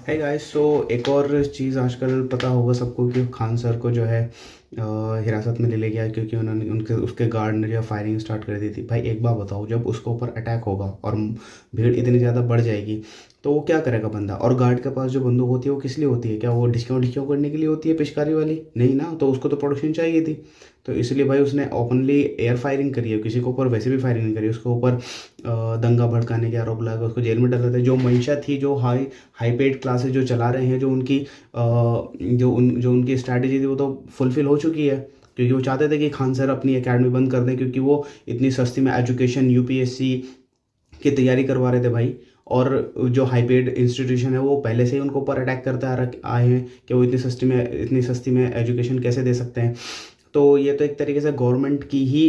है गाइस। सो एक और चीज़ आजकल पता होगा सबको कि खान सर को जो है हिरासत में ले लिया गया क्योंकि उन्होंने उनके उसके गार्ड ने जो फायरिंग स्टार्ट कर दी थी। भाई एक बात बताओ, जब उसके ऊपर अटैक होगा और भीड़ इतनी ज़्यादा बढ़ जाएगी तो वो क्या करेगा बंदा? और गार्ड के पास जो बंदूक होती है वो किस लिए होती है? क्या वो डिस्काउंट डिस्काउंट करने के लिए होती है पिचकारी वाली? नहीं ना, तो उसको तो प्रोडक्शन चाहिए थी। तो इसलिए भाई उसने ओपनली एयर फायरिंग करी है, किसी के ऊपर वैसे भी फायरिंग नहीं करी। उसके ऊपर दंगा भड़काने के आरोप लगा, उसको जेल में डाल रहे थे। जो मंशा थी, जो हाई पेड क्लासेस जो चला रहे हैं, जो उनकी जो उनकी स्ट्रैटेजी थी वो तो फुलफिल हो चुकी है। क्योंकि वो चाहते थे कि खान सर अपनी एकेडमी बंद कर दें, क्योंकि वो इतनी सस्ती में एजुकेशन यूपीएससी की तैयारी करवा रहे थे भाई। और जो हाई पेड इंस्टीट्यूशन है वो पहले से ही उनको ऊपर अटैक करते आए हैं कि वो इतनी सस्ती में एजुकेशन कैसे दे सकते हैं। तो ये तो एक तरीके से गवर्नमेंट की ही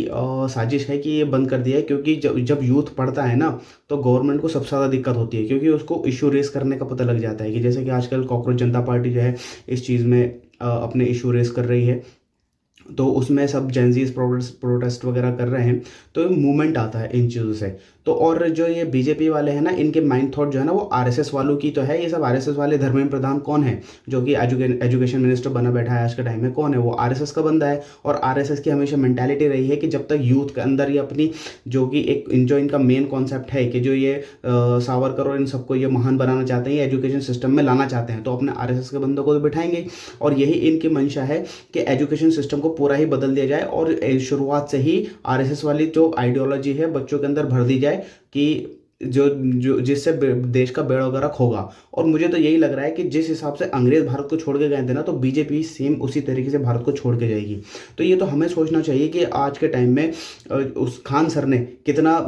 साजिश है कि ये बंद कर दिया है। क्योंकि जब जब यूथ पढ़ता है ना, तो गवर्नमेंट को सबसे ज़्यादा दिक्कत होती है, क्योंकि उसको इशू रेस करने का पता लग जाता है। कि जैसे कि आजकल कॉकरोच जनता पार्टी जो है इस चीज़ में अपने इशू रेस कर रही है, तो उसमें सब जेंजीज प्रोटेस्ट वगैरह कर रहे हैं। तो मूवमेंट आता है इन चीज़ों से। तो और जो ये बीजेपी वाले हैं ना, इनके माइंड थॉट जो है ना वो आरएसएस वालों की तो है। ये सब आरएसएस वाले, धर्मेंद्र प्रधान कौन है जो कि एजुकेशन मिनिस्टर बना बैठा है आज के टाइम में? कौन है वो? आरएसएस का बंदा है। और आरएसएस की हमेशा मेंटालिटी रही है कि जब तक यूथ के अंदर ये अपनी जो कि एक जो इनका मेन कॉन्सेप्ट है कि जो ये सावरकर और इन सबको ये महान बनाना चाहते हैं, ये एजुकेशन सिस्टम में लाना चाहते हैं, तो अपने आरएसएस के बंदों को तो बिठाएंगे। और यही इनकी मंशा है कि एजुकेशन सिस्टम को पूरा ही बदल दिया जाए और शुरुआत से ही आरएसएस वाली जो आइडियोलॉजी है बच्चों के अंदर भर दी जाए कि जो जो जिससे देश का बेड़ा गर्क होगा। और मुझे तो यही लग रहा है कि जिस हिसाब से अंग्रेज भारत को छोड़ के गए थे ना, तो बीजेपी सेम उसी तरीके से भारत को छोड़ के जाएगी। तो ये तो हमें सोचना चाहिए कि आज के टाइम में उस खान सर ने कितना,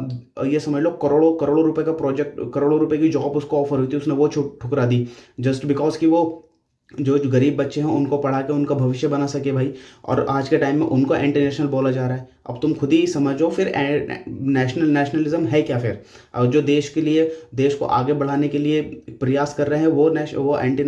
ये समझ लो करोड़ों करोड़ों रुपए का प्रोजेक्ट, करोड़ों रुपए की जॉब उसको ऑफर हुई थी, उसने वो ठुकरा दी जस्ट बिकॉज कि वो जो गरीब बच्चे हैं उनको पढ़ा के उनका भविष्य बना सके भाई। और आज के टाइम में उनको इंटरनेशनल बोला जा रहा है। अब तुम खुद ही समझो फिर नेशनलिज्म है क्या फिर? और जो देश के लिए, देश को आगे बढ़ाने के लिए प्रयास कर रहे हैं वो एंटी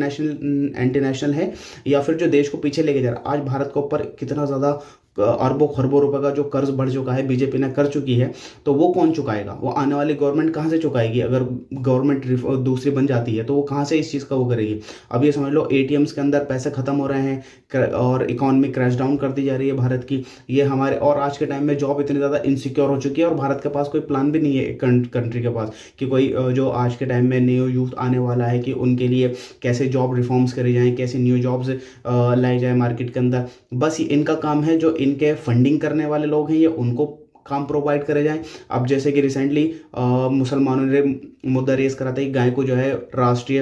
नेशनल है, या फिर जो देश को पीछे लेके जा रहा है? आज भारत के ऊपर कितना ज़्यादा अरबों खरबों रुपए का जो कर्ज बढ़ चुका है, बीजेपी ने कर चुकी है। तो वो कौन चुकाएगा? वो आने वाली गवर्नमेंट कहाँ से चुकाएगी? अगर गवर्नमेंट दूसरी बन जाती है तो वो कहाँ से इस चीज़ का वो करेगी? अब ये समझ लो एटीएम्स के अंदर पैसे खत्म हो रहे हैं और इकोनॉमी क्रैश डाउन कर दी जा रही है भारत की। ये हमारे, और आज के टाइम में जॉब इतनी ज़्यादा इनसिक्योर हो चुकी है और भारत के पास कोई प्लान भी नहीं है कंट्री के पास कि कोई जो आज के टाइम में न्यू यूथ आने वाला है कि उनके लिए कैसे जॉब रिफॉर्म्स करी जाएँ, कैसे न्यू जॉब्स लाई जाए मार्केट के अंदर। बस इनका काम है, जो इनके फंडिंग करने वाले लोग हैं ये उनको काम प्रोवाइड करे जाएं। अब जैसे कि रिसेंटली मुसलमानों ने मुद्दा रेस करा था कि गाय को जो है राष्ट्रीय